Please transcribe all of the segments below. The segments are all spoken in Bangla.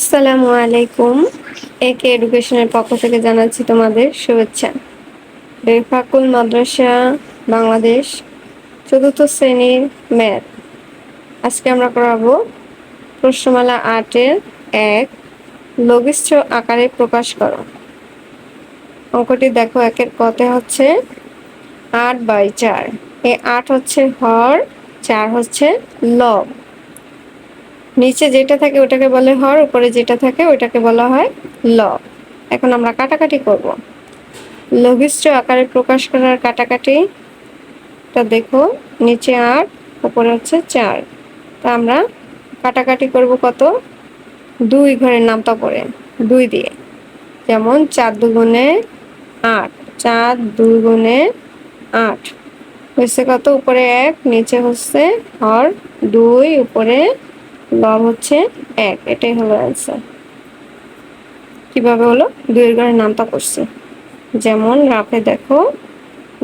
আসসালামু আলাইকুম। একে এডুকেশনের পক্ষ থেকে জানাচ্ছি তোমাদের শুভেচ্ছা। বেফাকুল মাদ্রাসা বাংলাদেশ চতুর্থ শ্রেণীর ম্যাথ। আজকে আমরা করাবো প্রশ্নমালা ৮-এর ১ লঘিষ্ঠ আকারে প্রকাশ করো। অঙ্কটি দেখো, ১-এর কতে হচ্ছে ৮/৪। এই ৮ হচ্ছে হর, ৪ হচ্ছে লব। নিচে যেটা থাকে ওটাকে বলে হর, উপরে যেটা থাকে ওটাকে বলা হয় লব। এখন আমরা কাটাকাটি করব। লঘিষ্ঠ আকারে প্রকাশ করার কাটাকাটিটা দেখো, নিচে ৮, উপরে হচ্ছে ৪। তা আমরা কাটাকাটি করব কত, ২ ঘরের নামতা পড়ে ২ দিয়ে। যেমন ৪ দুগুণে ৮, ৪ ২ গুণে ৮ হচ্ছে কত, উপরে ১, নিচে হচ্ছে হর ২, উপরে লব হচ্ছে ১। এটাই হলো অ্যান্সার। কিভাবে হলো, ২ এর ঘরের নামতা করছি। যেমন রাফে দেখো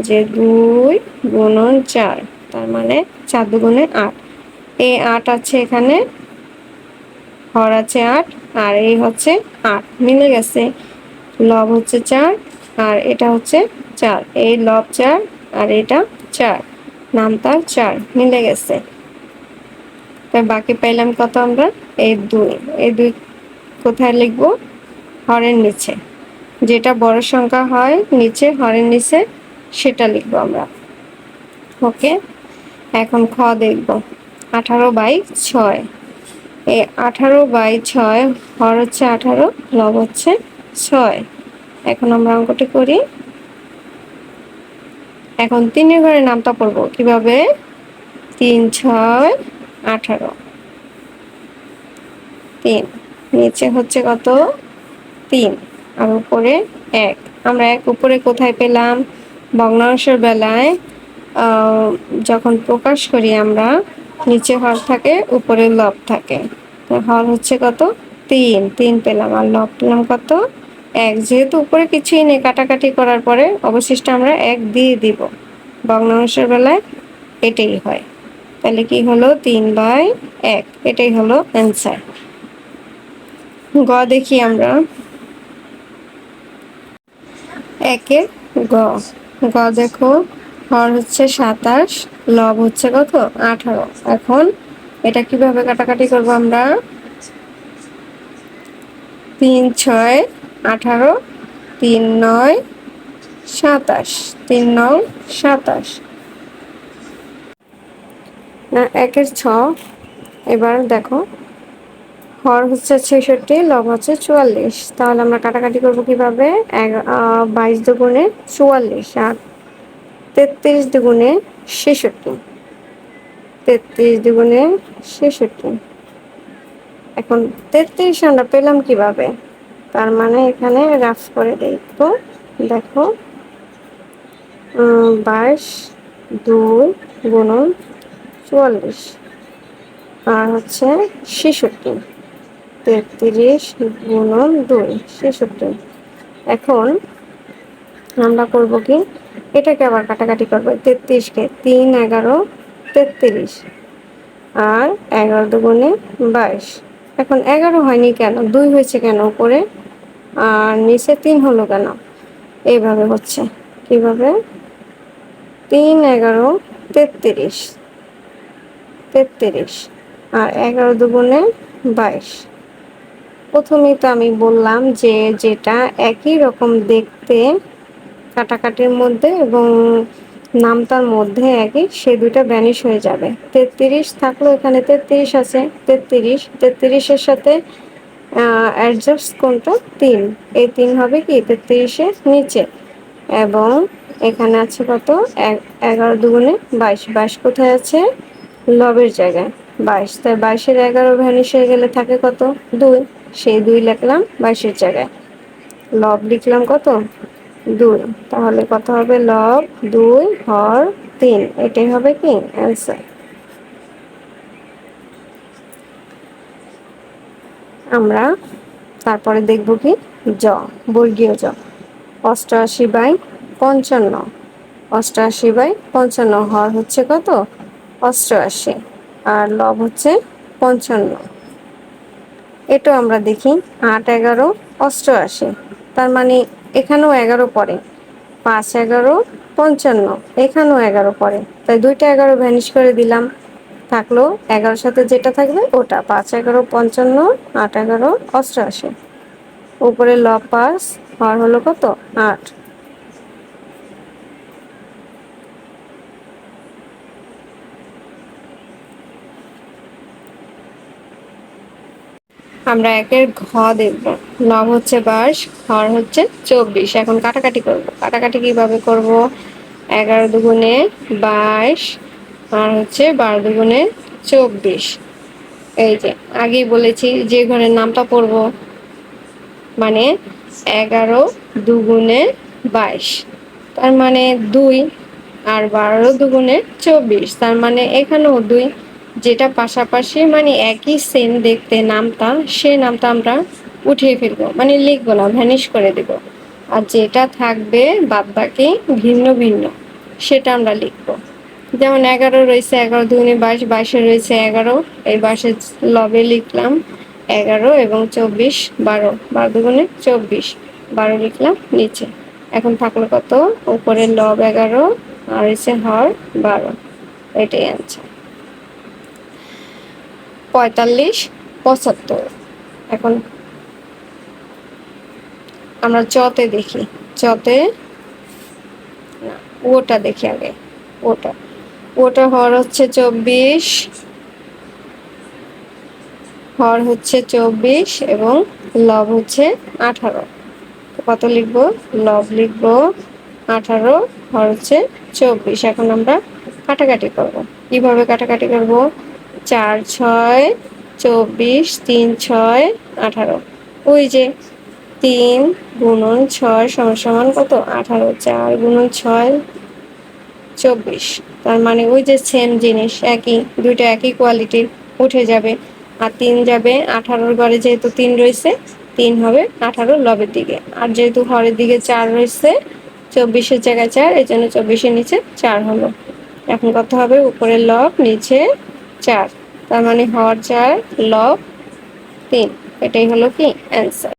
যে ২ গুণন ৪, তার মানে ৪ দুগুণে ৮। এই ৮ আছে এখানে, হর আছে ৮, আর এই হচ্ছে ৮ মিলে গেছে। লব হচ্ছে ৪ আর এটা হচ্ছে ৪, এই লব ৪ আর এটা ৪, নামতা ৪ মিলে গেছে। তাই বাকি পাইলাম কত আমরা, এই ২। এই ২ কোথায় লিখবো, হরের নিচে। যেটা বড় সংখ্যা হয় নিচে, হরের নিচে, সেটা লিখবো আমরা। ওকে, এখন খ দেখব। 18/৬। এই 18/৬, হর হচ্ছে 18, লব হচ্ছে ৬। এখন আমরা অঙ্কটি করি। এখন ৩ এর ঘরে নামতা পড়বো কিভাবে, ৩ ৬ 18, ৩ নিচে হচ্ছে কত ৩ আর উপরে ১। আমরা ১ উপরে কোথায় পেলাম, ভগ্নাংশের বেলায় যখন প্রকাশ করি আমরা, নিচে হর থাকে, উপরে লব থাকে। হর হচ্ছে কত ৩, ৩ পেলাম, আর লব পেলাম কত ১। যেহেতু উপরে কিছুই নেই, কাটাকাটি করার পরে অবশিষ্ট আমরা ১ দিয়ে দিব। ভগ্নাংশের বেলায় এটাই হয়। তাহলে কি হলো, ৩/১। এটাই হলো অ্যান্সার। গ দেখি আমরা। ১-এর গ। গ দেখো, হর হচ্ছে ২৭, লব হচ্ছে কত ১৮। এখন এটা কিভাবে কাটাকাটি করব আমরা, ৩ ৬ 18, ৩ ৯ ২৭, ৩ ৯ ২৭। না, ১-এর ছ। এবার দেখো, হর হচ্ছে ৬৬, লব হচ্ছে ৪৪। তাহলে আমরা কাটাকাটি করব কিভাবে, ২২ দুগুণে ৪৪ আর ৩৩ দুগুণে ৬৬, ৩৩ দুগুণে ৬৬। এখন ৩৩ আমরা পেলাম কিভাবে, তার মানে এখানে রাফ করে দেখবো। দেখো ২২ ২ গুণন ৪৪ আর হচ্ছে ৬৬, ৩৩ গুণন ২ ৬৬। এখন আমরা করব কি, এটাকে আবার কাটাকাটি করবো। ৩৩-কে ৩ 11 ৩৩ আর ১১ দুগুণে ২২। এখন ১১ হয়নি কেন, ২ হয়েছে কেন উপরে, আর নিচে ৩ হলো কেন, এইভাবে হচ্ছে। কিভাবে, ৩ 11 ৩৩ ৩৩ আর ১১ দুগুণে ২২। প্রথমেই তো আমি বললাম যে যেটা একই রকম দেখতে কাটাকাটির মধ্যে এবং নামতার মধ্যে একই, সে দুইটা ভ্যানিশ হয়ে যাবে। ৩৩ থাকলো, এখানে ৩৩ আছে, ৩৩-এর সাথে অ্যাডজাস্ট কোনটা ৩, এই ৩ হবে কি ৩৩-এর নিচে। এবং এখানে আছে কত ১১ দুগুণে ২২। ২২ কোথায় আছে, লবের জায়গায় ২২। তাই ২২-এর ১১ ভ্যানিশ হয়ে গেলে থাকে কত ২, সেই ২ লিখলাম ২২-এর জায়গায়। লব লিখলাম কত ২। তাহলে কত হবে, লব ২ হর ৩। এটাই হবে কি অ্যান্সার। আমরা তারপরে দেখব কি, জ, বর্গীয় জ। ৮৮/৫৫, ৮৮/৫৫, হর হচ্ছে কত ৮৮ আর লব হচ্ছে ৫৫। এটাও আমরা দেখি 8 11 88, তার মানে এখানেও 11 পড়ে। 5 11 55, এখানেও 11 পড়ে, তাই দুইটা 11 ভ্যানিশ করে দিলাম। থাকলো 11-র সাথে যেটা থাকবে ওটা। 5 11 55, 8 11 88। উপরে লব 5, হর হলো কত 8। আমরা একের ঘ দেখব। লব হচ্ছে 22, হর হচ্ছে 24। এখন কাটাকাটি করব। কাটাকাটি কিভাবে করব? 11 দুগুণে 22, আর হচ্ছে 12 দুগুণে 24। এই যে আগেই বলেছি যে ঘরের নামটা পড়ব, মানে 11 দুগুণে 22, তার মানে 2। আর 12 দুগুণে 24, তার মানে এখানেও 2। যেটা পাশাপাশি মানে একই সেম দেখতে নামটা, সেই নামটা আমরা উঠিয়ে ফেলবো, মানে লিখবো না, ভ্যানিশ করে দেব। আর যেটা থাকবে বাদবাকি ভিন্ন ভিন্ন, সেটা আমরা লিখবো। যেমন 11 রয়েছে, 11 দুগুণে 22, 22 রয়েছে 11, এই 22 লবে লিখলাম 11 এবং 24 12, 12 দুগুণে 24, 12 লিখলাম নিচে। এখন থাকলো কত? উপরে লব 11 আর হচ্ছে হর 12, এটাই অ্যান্সার। 45 75। এখন আমরা চতে দেখি। চতে না, ওটা দেখি আগে। ওটা ওটা হর হচ্ছে 24, হর হচ্ছে 24 এবং লব হচ্ছে 18। কত লিখবো? লব লিখবো 18, হর হচ্ছে 24। এখন আমরা কাটাকাটি করব। কিভাবে কাটাকাটি করব? 4 6 24, 3 6 18। ওই যে 3 গুণন 6 সমান সমান কত? 18। 4 গুণন 6 24, তার মানে ওই যে সেম জিনিস, একই, দুইটা একই কোয়ালিটির, উঠে যাবে। আর 3 যাবে 18-র ঘরে, যেহেতু 3 রয়েছে 3 হবে 18 লবের দিকে। আর যেহেতু হরের দিকে 4 রয়েছে, 24-এর জায়গায় 4, এই জন্য 24-এর নিচে 4 হলো। এখন কত হবে? উপরে লব নিচে 4, তার মানে হর 4 লব 3। এটাই হলো কি অ্যান্সার।